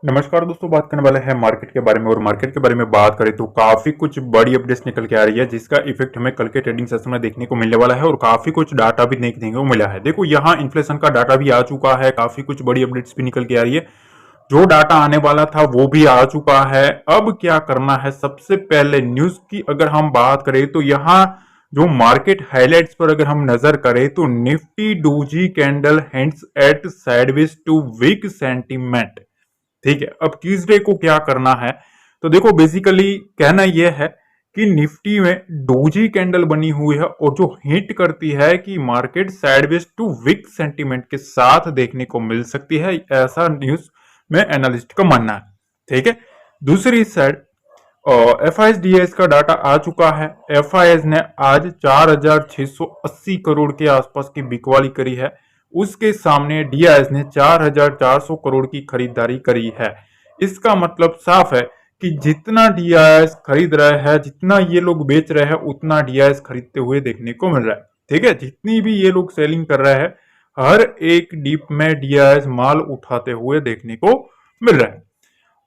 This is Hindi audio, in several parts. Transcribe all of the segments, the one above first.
नमस्कार दोस्तों, बात करने वाले हैं मार्केट के बारे में। और मार्केट के बारे में बात करें तो काफी कुछ बड़ी अपडेट्स निकल के आ रही है, जिसका इफेक्ट हमें कल के ट्रेडिंग सेशन में देखने को मिलने वाला है। और काफी कुछ डाटा भी देखने को मिला है। देखो, यहाँ इन्फ्लेशन का डाटा भी आ चुका है, काफी कुछ बड़ी अपडेट्स भी निकल के आ रही है। जो डाटा आने वाला था वो भी आ चुका है। अब क्या करना है, सबसे पहले न्यूज की अगर हम बात करें तो यहाँ जो मार्केट हाइलाइट्स पर अगर हम नजर करें तो Nifty doji candle hints at sideways to weak sentiment. ठीक है, अब ट्यूजडे को क्या करना है, तो देखो बेसिकली कहना यह है कि निफ्टी में डोजी कैंडल बनी हुई है और जो हिंट करती है कि market sideways to weak sentiment के साथ देखने को मिल सकती है, ऐसा न्यूज में एनालिस्ट का मानना है। ठीक है, दूसरी साइड एफआईएस का डाटा आ चुका है। एफआईएस ने आज 4,680 करोड़ के आसपास की बिकवाली करी है। उसके सामने डीआईएस ने 4,400 करोड़ की खरीदारी करी है। इसका मतलब साफ है कि जितना डीआईएस खरीद रहे हैं, जितना ये लोग बेच रहे हैं, उतना डीआईएस खरीदते हुए देखने को मिल रहा है। ठीक है, जितनी भी ये लोग सेलिंग कर रहे हैं, हर एक डीप में डीआईएस माल उठाते हुए देखने को मिल रहा है।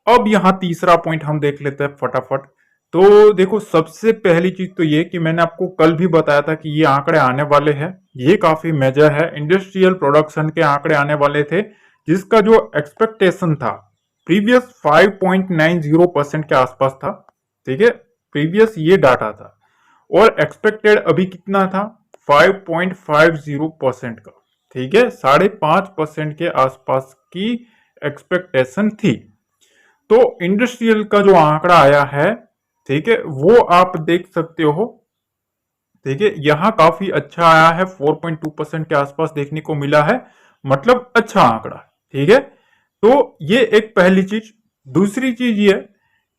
अब यहाँ तीसरा पॉइंट हम देख लेते हैं फटाफट। तो देखो, सबसे पहली चीज तो ये कि मैंने आपको कल भी बताया था कि ये आंकड़े आने वाले हैं। ये काफी मेजर है, इंडस्ट्रियल प्रोडक्शन के आंकड़े आने वाले थे, जिसका जो एक्सपेक्टेशन था प्रीवियस 5.90% के आसपास था। ठीक है, प्रीवियस ये डाटा था और एक्सपेक्टेड अभी कितना था, 5.50% का। ठीक है, 5.5% के आसपास की एक्सपेक्टेशन थी। तो इंडस्ट्रियल का जो आंकड़ा आया है, ठीक है, वो आप देख सकते हो। ठीक है, यहां काफी अच्छा आया है, 4.2% के आसपास देखने को मिला है, मतलब अच्छा आंकड़ा। ठीक है, तो ये एक पहली चीज। दूसरी चीज ये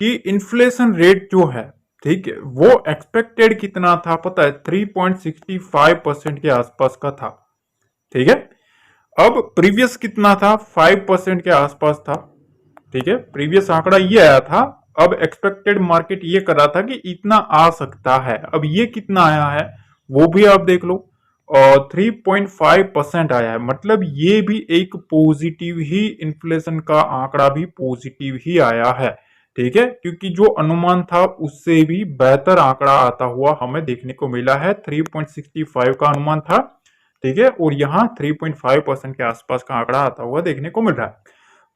कि इन्फ्लेशन रेट जो है, ठीक है, वो एक्सपेक्टेड कितना था पता है, 3.65% के आसपास का था। ठीक है, अब प्रीवियस कितना था, 5% के आसपास था। ठीक है, प्रीवियस आंकड़ा ये आया था। अब एक्सपेक्टेड मार्केट ये कर रहा था कि इतना आ सकता है। अब ये कितना आया है वो भी आप देख लो, और 3.5% आया है। मतलब ये भी एक पॉजिटिव ही, इन्फ्लेशन का आंकड़ा भी पॉजिटिव ही आया है। ठीक है, क्योंकि जो अनुमान था उससे भी बेहतर आंकड़ा आता हुआ हमें देखने को मिला है। 3.65 का अनुमान था। ठीक है, और यहाँ 3.5% के आसपास का आंकड़ा आता हुआ देखने को मिल रहा है।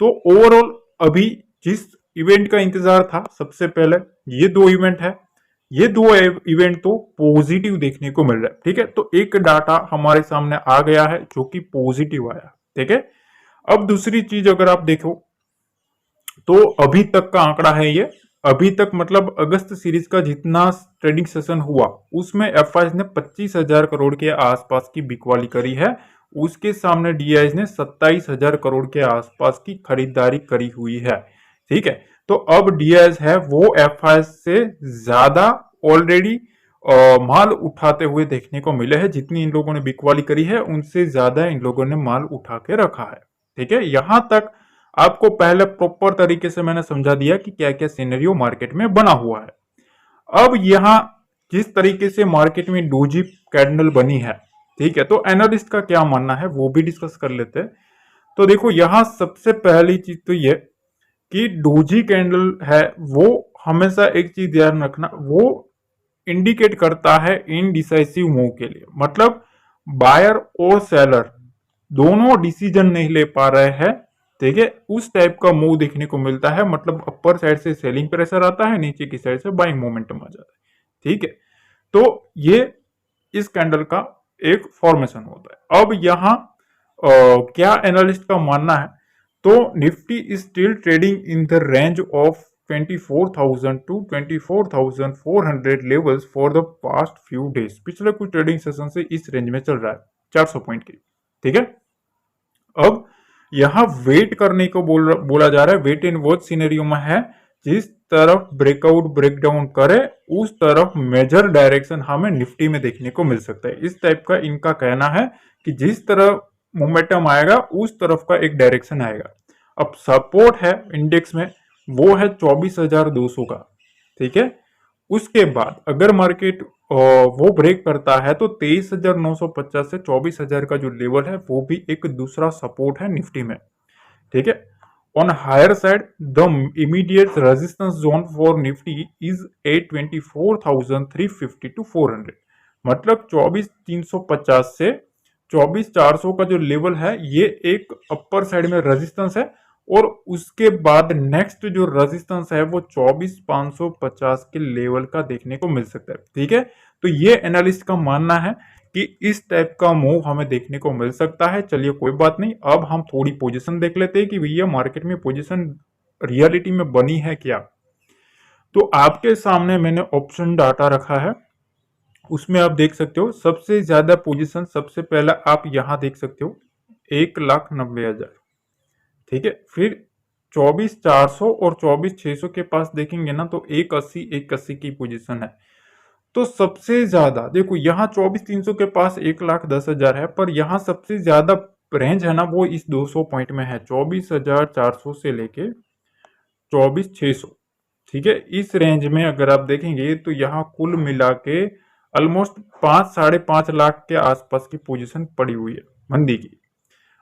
तो ओवरऑल अभी जिस इवेंट का इंतजार था, सबसे पहले ये दो इवेंट है, ये दो इवेंट तो पॉजिटिव देखने को मिल रहा है। ठीक है, तो एक डाटा हमारे सामने आ गया है जो कि पॉजिटिव आया। ठीक है, अब दूसरी चीज अगर आप देखो तो अभी तक का आंकड़ा है ये। अभी तक मतलब अगस्त सीरीज का जितना ट्रेडिंग सेशन हुआ, उसमें एफआईएस ने 25,000 करोड़ के आसपास की बिकवाली करी है। उसके सामने डीआईएस ने 27,000 करोड़ के आसपास की खरीदारी करी हुई है। ठीक है, तो अब डीआईएस है वो एफआईएस से ज्यादा ऑलरेडी माल उठाते हुए देखने को मिले हैं। जितनी इन लोगों ने बिकवाली करी है, उनसे ज्यादा इन लोगों ने माल उठा के रखा है। ठीक है, यहां तक आपको पहले प्रॉपर तरीके से मैंने समझा दिया कि क्या क्या सिनेरियो मार्केट में बना हुआ है। अब यहां जिस तरीके से मार्केट में डोजी कैंडल बनी है, ठीक है, तो एनालिस्ट का क्या मानना है वो भी डिस्कस कर लेते हैं। तो देखो, यहां सबसे पहली चीज तो ये कि डोजी कैंडल है वो हमेशा एक चीज ध्यान रखना, वो इंडिकेट करता है इनडिसाइसिव मूव के लिए। मतलब बायर और सेलर दोनों डिसीजन नहीं ले पा रहे हैं। ठीक है, उस टाइप का मूव देखने को मिलता है। मतलब अपर साइड से सेलिंग प्रेशर आता है, नीचे की साइड से बाइंग मोमेंटम आ जाता है। ठीक है, तो ये इस कैंडल का एक फॉर्मेशन होता है। अब यहाँ क्या एनालिस्ट का मानना है, तो Nifty is still trading in the range of 24,000 to 24,400 levels for the past few days. पिछले कुछ ट्रेडिंग सेशन से इस रेंज में चल रहा है, 400 पॉइंट की। ठीक है, अब यहां वेट करने को बोला जा रहा है। वेट एंड वॉच सिनेरियो में है, जिस तरफ ब्रेकआउट ब्रेकडाउन करे उस तरफ मेजर डायरेक्शन हमें निफ्टी में देखने को मिल सकता है। इस टाइप का इनका कहना है कि जिस तरफ मोमेंटम आएगा उस तरफ का एक डायरेक्शन आएगा। अब सपोर्ट है इंडेक्स में, वो है 24,200 का। ठीक है, उसके बाद अगर मार्केट वो ब्रेक करता है तो 23,950 से 24,000 का जो लेवल है वो भी एक दूसरा सपोर्ट है निफ्टी में। ठीक है, On higher side, the immediate resistance zone for Nifty is 824,350 to 400, मतलब 24,350 से 24,400 का जो लेवल है ये एक अपर साइड में रेजिस्टेंस है, और उसके बाद नेक्स्ट जो रेजिस्टेंस है वो 24,550 के लेवल का देखने को मिल सकता है। ठीक है, तो ये एनालिस्ट का मानना है कि इस टाइप का मूव हमें देखने को मिल सकता है। चलिए कोई बात नहीं, अब हम थोड़ी पोजीशन देख लेते हैं कि भैया मार्केट में पोजीशन रियलिटी में बनी है क्या। तो आपके सामने मैंने ऑप्शन डाटा रखा है, उसमें आप देख सकते हो सबसे ज्यादा पोजीशन सबसे पहला आप यहां देख सकते हो 1,90,000। ठीक है, फिर 24,400 और 24,600 के पास देखेंगे ना तो 1,80 की पोजीशन है। तो सबसे ज्यादा देखो यहाँ 24,300 के पास 1,10,000 है, पर यहाँ सबसे ज्यादा रेंज है ना वो इस 200 पॉइंट में है, 24,400 से लेके 24,600। ठीक है, इस रेंज में अगर आप देखेंगे तो यहाँ कुल मिला के ऑलमोस्ट 5-5.5 लाख के आसपास की पोजीशन पड़ी हुई है मंदी की।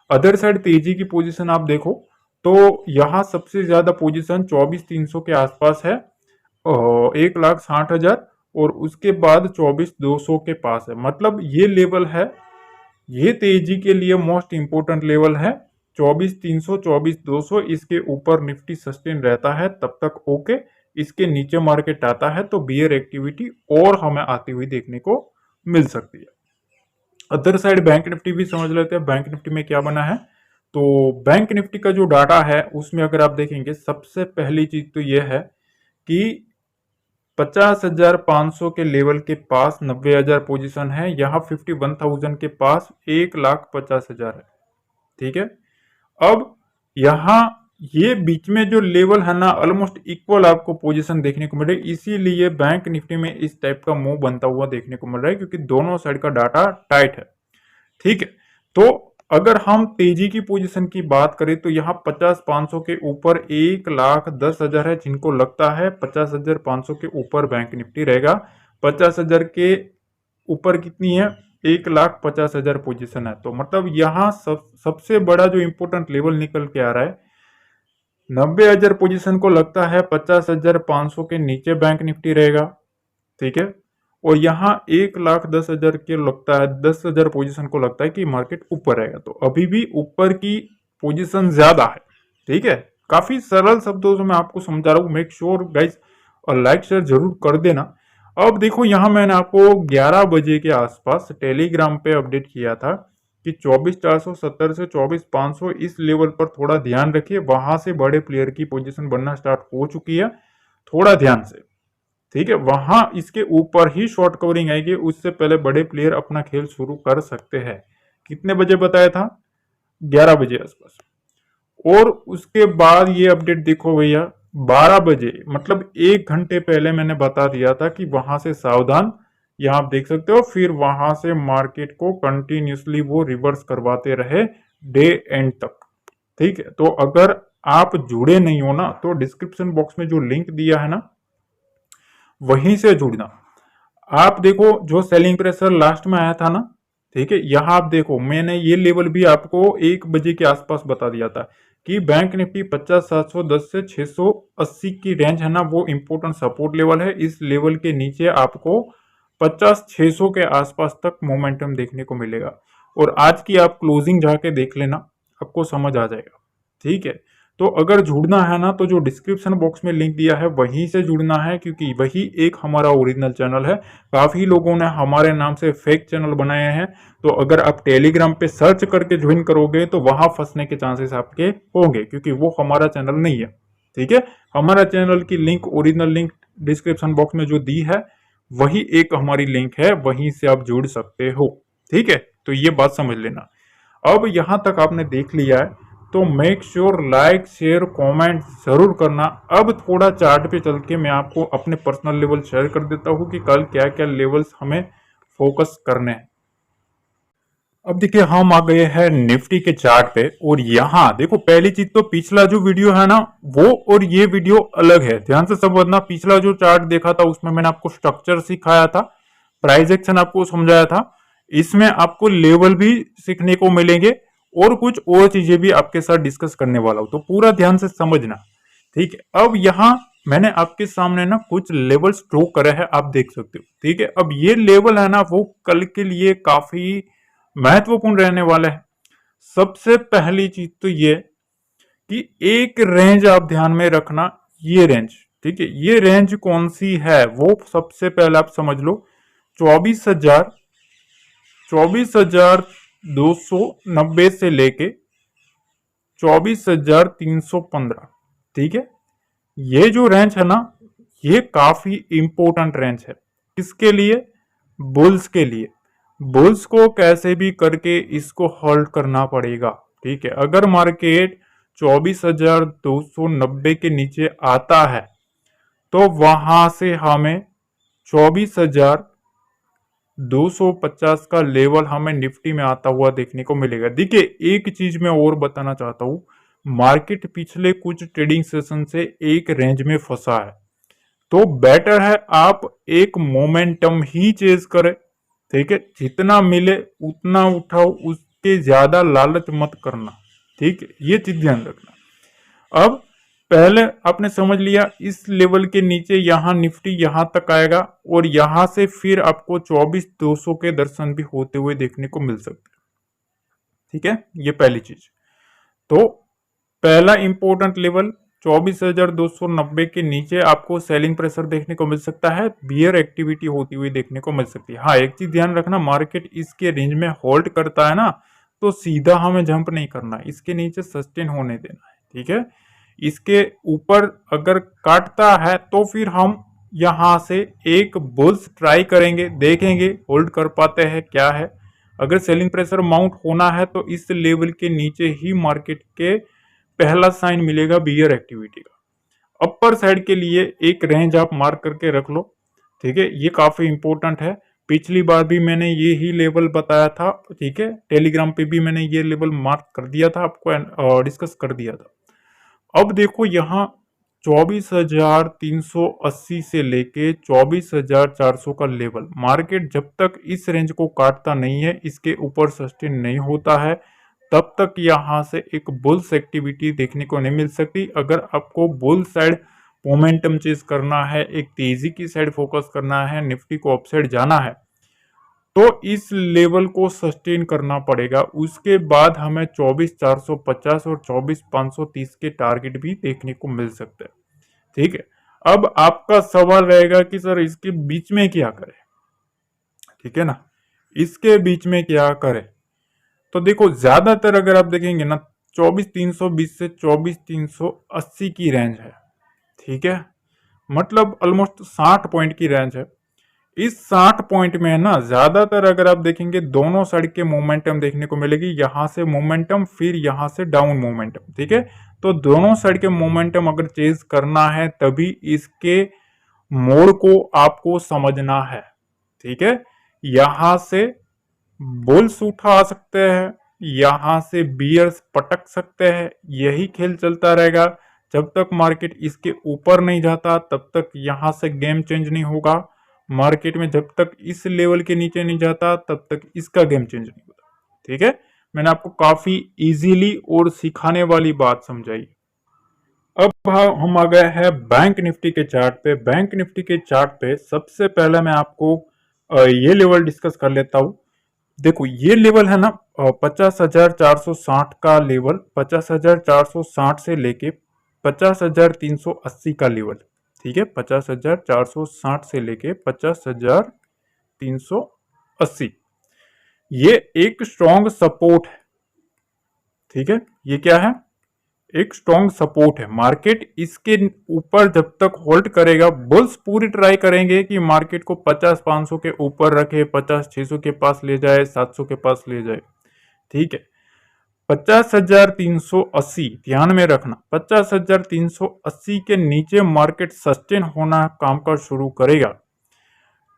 अदर साइड तेजी की पोजीशन आप देखो तो यहाँ सबसे ज्यादा पोजीशन 24,300 के आसपास है, 1,60,000, और उसके बाद 24,200 के पास है। मतलब ये लेवल है, ये तेजी के लिए मोस्ट इंपोर्टेंट लेवल है 24,300 24,200। इसके ऊपर निफ्टी सस्टेन रहता है तब तक ओके, इसके नीचे मार्केट आता है तो बियर एक्टिविटी और हमें आती हुई देखने को मिल सकती है। अदर साइड बैंक निफ्टी भी समझ लेते हैं, बैंक निफ्टी में क्या बना है। तो बैंक निफ्टी का जो डाटा है उसमें अगर आप देखेंगे सबसे पहली चीज तो यह है कि 50,500 के लेवल के पास 90,000 पोजीशन है, यहाँ 51,000 के पास 1,50,000 है। ठीक है, अब यहाँ ये बीच में जो लेवल है ना ऑलमोस्ट इक्वल आपको पोजीशन देखने को मिल रही है, इसीलिए बैंक निफ्टी में इस टाइप का मूव बनता हुआ देखने को मिल रहा है क्योंकि दोनों साइड का डाटा टाइट है। ठीक है, तो अगर हम तेजी की पोजीशन की बात करें तो यहाँ 50,500 के ऊपर 1,10,000 है, जिनको लगता है 50,500 के ऊपर बैंक निफ्टी रहेगा। 50,000 के ऊपर कितनी है, 1,50,000 पोजीशन है। तो मतलब यहाँ सबसे बड़ा जो इंपोर्टेंट लेवल निकल के आ रहा है 90,000 पोजीशन को लगता है 50,500 के नीचे बैंक निफ्टी रहेगा। ठीक है, और यहाँ 1,10,000 के लगता है 10,000 पोजीशन को लगता है कि मार्केट ऊपर रहेगा। तो अभी भी ऊपर की पोजीशन ज्यादा है। ठीक है, काफी सरल शब्दों से मैं आपको समझा रहा हूँ, मेक श्योर गाइस और लाइक शेयर जरूर कर देना। अब देखो यहाँ मैंने आपको 11 बजे के आसपास टेलीग्राम पे अपडेट किया था कि 24,470 से 24,500 इस लेवल पर थोड़ा ध्यान रखिए, वहां से बड़े प्लेयर की पोजीशन बनना स्टार्ट हो चुकी है, थोड़ा ध्यान से। ठीक है, वहां इसके ऊपर ही शॉर्ट कवरिंग आएगी, उससे पहले बड़े प्लेयर अपना खेल शुरू कर सकते हैं। कितने बजे बताया था, 11 बजे आसपास। और उसके बाद ये अपडेट देखो भैया 12 बजे, मतलब 1 घंटे पहले मैंने बता दिया था कि वहां से सावधान, यहां आप देख सकते हो। फिर वहां से मार्केट को कंटिन्यूसली वो रिवर्स करवाते रहे डे एंड तक। ठीक है, तो अगर आप जुड़े नहीं हो ना तो डिस्क्रिप्शन बॉक्स में जो लिंक दिया है ना वहीं से जुड़ना। आप देखो जो सेलिंग प्रेशर लास्ट में आया था ना, ठीक है, यहां आप देखो मैंने ये लेवल भी आपको 1 बजे के आसपास बता दिया था कि बैंक निफ्टी 50,710 से 680 की रेंज है ना वो इंपोर्टेंट सपोर्ट लेवल है। इस लेवल के नीचे आपको 50,600 के आसपास तक मोमेंटम देखने को मिलेगा। और आज की आप क्लोजिंग जाके देख लेना, आपको समझ आ जाएगा। ठीक है, तो अगर जुड़ना है ना तो जो डिस्क्रिप्शन बॉक्स में लिंक दिया है वहीं से जुड़ना है, क्योंकि वही एक हमारा ओरिजिनल चैनल है। काफी लोगों ने हमारे नाम से फेक चैनल बनाए हैं, तो अगर आप टेलीग्राम पे सर्च करके ज्वाइन करोगे तो वहां फंसने के चांसेस आपके होंगे, क्योंकि वो हमारा चैनल नहीं है। ठीक है, हमारा चैनल की link, original link description box में जो दी है वही एक हमारी लिंक है, वहीं से आप जुड़ सकते हो। ठीक है, तो ये बात समझ लेना। अब यहां तक आपने देख लिया है तो make sure like share comment जरूर करना। अब थोड़ा चार्ट पे चल के मैं आपको अपने पर्सनल लेवल शेयर कर देता हूं कि कल क्या क्या लेवल्स हमें फोकस करने हैं। अब देखिए हम आ गए हैं निफ्टी के चार्ट पे, और यहाँ देखो पहली चीज तो पिछला जो वीडियो है ना वो और ये वीडियो अलग है, ध्यान से समझना। पिछला जो चार्ट देखा था उसमें मैंने आपको स्ट्रक्चर सिखाया था, प्राइस एक्शन आपको समझाया था। इसमें आपको लेवल भी सीखने को मिलेंगे और कुछ और चीजें भी आपके साथ डिस्कस करने वाला हूं, तो पूरा ध्यान से समझना। ठीक है, अब यहाँ मैंने आपके सामने ना कुछ लेवल्स ड्रॉ करे हैं, आप देख सकते हो। ठीक है, अब ये लेवल है ना वो कल के लिए काफी महत्वपूर्ण रहने वाला है। सबसे पहली चीज तो ये कि एक रेंज आप ध्यान में रखना, ये रेंज। ठीक है, ये रेंज कौन सी है वो सबसे पहले आप समझ लो। 24,290 से लेके 24,315। ठीक है, ये जो रेंज है ना ये काफी इंपॉर्टेंट रेंज है। किसके लिए? बुल्स के लिए। बुल्स को कैसे भी करके इसको होल्ड करना पड़ेगा। ठीक है, अगर मार्केट 24,290 के नीचे आता है तो वहां से हमें 24,250 का लेवल हमें निफ्टी में आता हुआ देखने को मिलेगा। देखिए, एक चीज मैं और बताना चाहता हूं, मार्केट पिछले कुछ ट्रेडिंग सेशन से एक रेंज में फंसा है, तो बेटर है आप एक मोमेंटम ही चेज करें। ठीक है, जितना मिले उतना उठाओ, उसके ज्यादा लालच मत करना। ठीक है, ये चीज ध्यान रखना। अब पहले आपने समझ लिया इस लेवल के नीचे यहां निफ्टी यहां तक आएगा और यहां से फिर आपको 24,200 के दर्शन भी होते हुए देखने को मिल सकते हैं। ठीक है, ये पहली चीज। तो पहला इंपॉर्टेंट लेवल 24,290 के नीचे आपको सेलिंग प्रेशर देखने को मिल सकता है, बियर एक्टिविटी होती हुई देखने को मिल सकती है। हाँ, एक चीज ध्यान रखना, मार्केट इसके रेंज में होल्ड करता है ना तो सीधा हमें जंप नहीं करना, इसके नीचे सस्टेन होने देना है। ठीक है, इसके ऊपर अगर काटता है तो फिर हम यहां से एक बुल्स ट्राई करेंगे, देखेंगे होल्ड कर पाते हैं क्या है। अगर सेलिंग प्रेशर माउंट होना है तो इस लेवल के नीचे ही मार्केट के पहला साइन मिलेगा बियर एक्टिविटी का। अपर साइड के लिए एक रेंज आप मार्क करके रख लो। ठीक है, ये काफी इंपॉर्टेंट है। पिछली बार भी मैंने ये ही लेवल बताया था। ठीक है, टेलीग्राम पे भी मैंने ये लेवल मार्क कर दिया था, आपको डिस्कस कर दिया था। अब देखो यहाँ 24,380 से लेके 24,400 का लेवल, मार्केट जब तक इस रेंज को काटता नहीं है, इसके ऊपर सस्टेन नहीं होता है, तब तक यहां से एक बुल्स एक्टिविटी देखने को नहीं मिल सकती। अगर आपको बुल साइड मोमेंटम चेज करना है, एक तेजी की साइड फोकस करना है, निफ्टी को अपसाइड जाना है, तो इस लेवल को सस्टेन करना पड़ेगा। उसके बाद हमें 24,450 और 24,530 के टारगेट भी देखने को मिल सकते हैं। ठीक है, अब आपका सवाल रहेगा कि सर इसके बीच में क्या करें। ठीक है ना, इसके बीच में क्या करें? तो देखो, ज्यादातर अगर आप देखेंगे ना 24,320 से 24,380 की रेंज है। ठीक है, मतलब ऑलमोस्ट 60 पॉइंट की रेंज है। इस 60 पॉइंट में ना ज्यादातर अगर आप देखेंगे दोनों साइड के मोमेंटम देखने को मिलेगी, यहां से मोमेंटम फिर यहां से डाउन मोमेंटम। ठीक है, तो दोनों साइड के मोमेंटम अगर चेज करना है तभी इसके मोड़ को आपको समझना है। ठीक है, यहां से बुल्स उठा सकते हैं, यहां से बियर्स पटक सकते हैं, यही खेल चलता रहेगा जब तक मार्केट इसके ऊपर नहीं जाता, तब तक यहां से गेम चेंज नहीं होगा। मार्केट में जब तक इस लेवल के नीचे नहीं जाता तब तक इसका गेम चेंज नहीं होता। ठीक है, मैंने आपको काफी इजीली और सिखाने वाली बात समझाई। अब हम आ गए हैं बैंक निफ्टी के चार्ट पे। बैंक निफ्टी के चार्ट पे सबसे पहले मैं आपको ये लेवल डिस्कस कर लेता हूं। देखो, ये लेवल है ना 50,460 का लेवल, 50,460 से लेके 50,380 का लेवल। ठीक है, 50,460 से लेके 50,380, ये एक स्ट्रॉन्ग सपोर्ट है। ठीक है, ये क्या है? एक स्ट्रॉन्ग सपोर्ट है। मार्केट इसके ऊपर जब तक होल्ड करेगा, बुल्स पूरी ट्राई करेंगे कि मार्केट को 50,500 के ऊपर रखे, 50,600 के पास ले जाए, 700 के पास ले जाए। ठीक है, 50,380 ध्यान में रखना, 50,380 के नीचे मार्केट सस्टेन होना काम का शुरू करेगा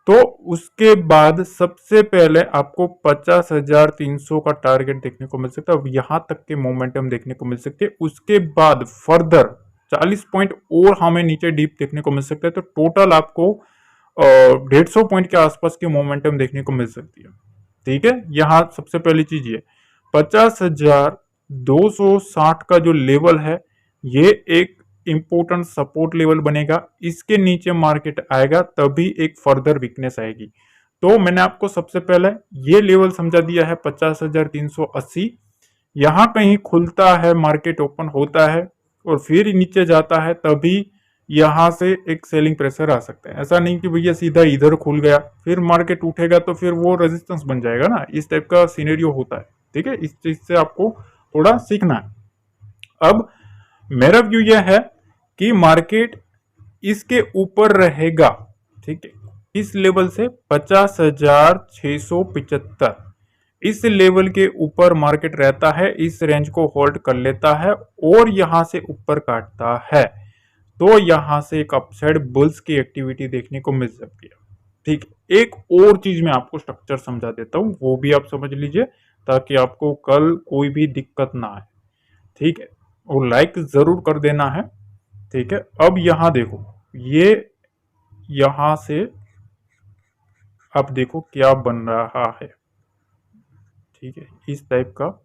तो उसके बाद सबसे पहले आपको 50,300 का टारगेट देखने को मिल सकता है। यहां तक के मोमेंटम देखने को मिल सकते हैं। उसके बाद फर्दर 40 पॉइंट और हमें नीचे डीप देखने को मिल सकता है, तो टोटल आपको 150 पॉइंट के आसपास की मोमेंटम देखने को मिल सकती है। ठीक है, यहां सबसे पहली चीज ये 50,260 का जो लेवल है ये एक इंपोर्टेंट सपोर्ट लेवल बनेगा। इसके नीचे मार्केट आएगा तभी एक फर्दर वीकनेस आएगी। तो मैंने आपको सबसे पहले ये लेवल समझा दिया है 50,380। यहां कहीं खुलता है, मार्केट ओपन होता है और फिर नीचे जाता है, तभी यहां से एक सेलिंग प्रेशर आ सकता है। ऐसा नहीं कि भैया सीधा इधर खुल गया फिर मार्केट उठेगा तो फिर वो रेजिस्टेंस बन जाएगा ना, इस टाइप का सिनेरियो होता है। ठीक है, इस चीज से आपको थोड़ा सीखना है। अब मेरा व्यू यह है कि मार्केट इसके ऊपर रहेगा। ठीक है, इस लेवल से 50,675 इस लेवल के ऊपर मार्केट रहता है, इस रेंज को होल्ड कर लेता है और यहां से ऊपर काटता है तो यहां से एक अपसाइड बुल्स की एक्टिविटी देखने को मिल सकती है। ठीक है, एक और चीज मैं आपको स्ट्रक्चर समझा देता हूं, वो भी आप समझ लीजिए ताकि आपको कल कोई भी दिक्कत ना आए। ठीक है, और लाइक जरूर कर देना है। ठीक है, अब यहां देखो, ये यहां से अब देखो क्या बन रहा है। ठीक है, इस टाइप का,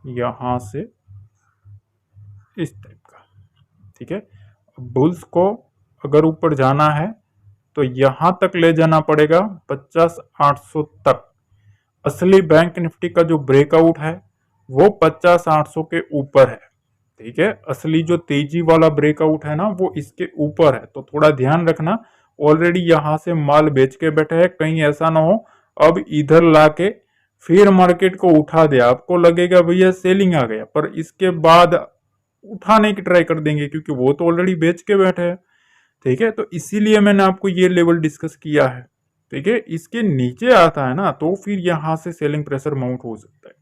यहां से इस टाइप का। ठीक है, बुल्स को अगर ऊपर जाना है तो यहां तक ले जाना पड़ेगा 50,800 तक। असली बैंक निफ्टी का जो ब्रेकआउट है वो 50,800 के ऊपर है। ठीक है, असली जो तेजी वाला ब्रेकआउट है ना वो इसके ऊपर है, तो थोड़ा ध्यान रखना। ऑलरेडी यहां से माल बेच के बैठे हैं, कहीं ऐसा ना हो अब इधर लाके फिर मार्केट को उठा दे, आपको लगेगा भैया सेलिंग आ गया, पर इसके बाद उठाने की ट्राई कर देंगे क्योंकि वो तो ऑलरेडी बेच के बैठे हैं। ठीक है, तो इसीलिए मैंने आपको ये लेवल डिस्कस किया है। ठीक है, इसके नीचे आता है ना तो फिर यहां से सेलिंग प्रेशर माउंट हो सकता है।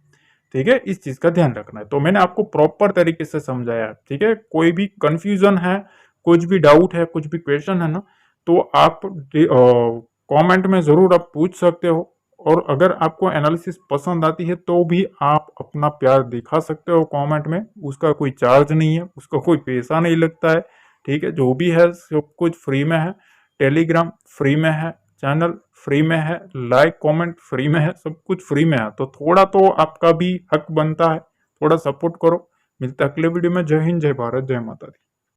ठीक है, इस चीज का ध्यान रखना है। तो मैंने आपको प्रॉपर तरीके से समझाया है। ठीक है, कोई भी कंफ्यूजन है, कुछ भी डाउट है, कुछ भी क्वेश्चन है ना, तो आप कमेंट में जरूर आप पूछ सकते हो। और अगर आपको एनालिसिस पसंद आती है तो भी आप अपना प्यार दिखा सकते हो कमेंट में, उसका कोई चार्ज नहीं है, उसका कोई पैसा नहीं लगता है। ठीक है, जो भी है सब कुछ फ्री में है। टेलीग्राम फ्री में है, चैनल फ्री में है, लाइक कमेंट फ्री में है, सब कुछ फ्री में है। तो थोड़ा तो आपका भी हक बनता है, थोड़ा सपोर्ट करो। मिलता है अगले वीडियो में। जय हिंद, जय भारत, जय माता दी।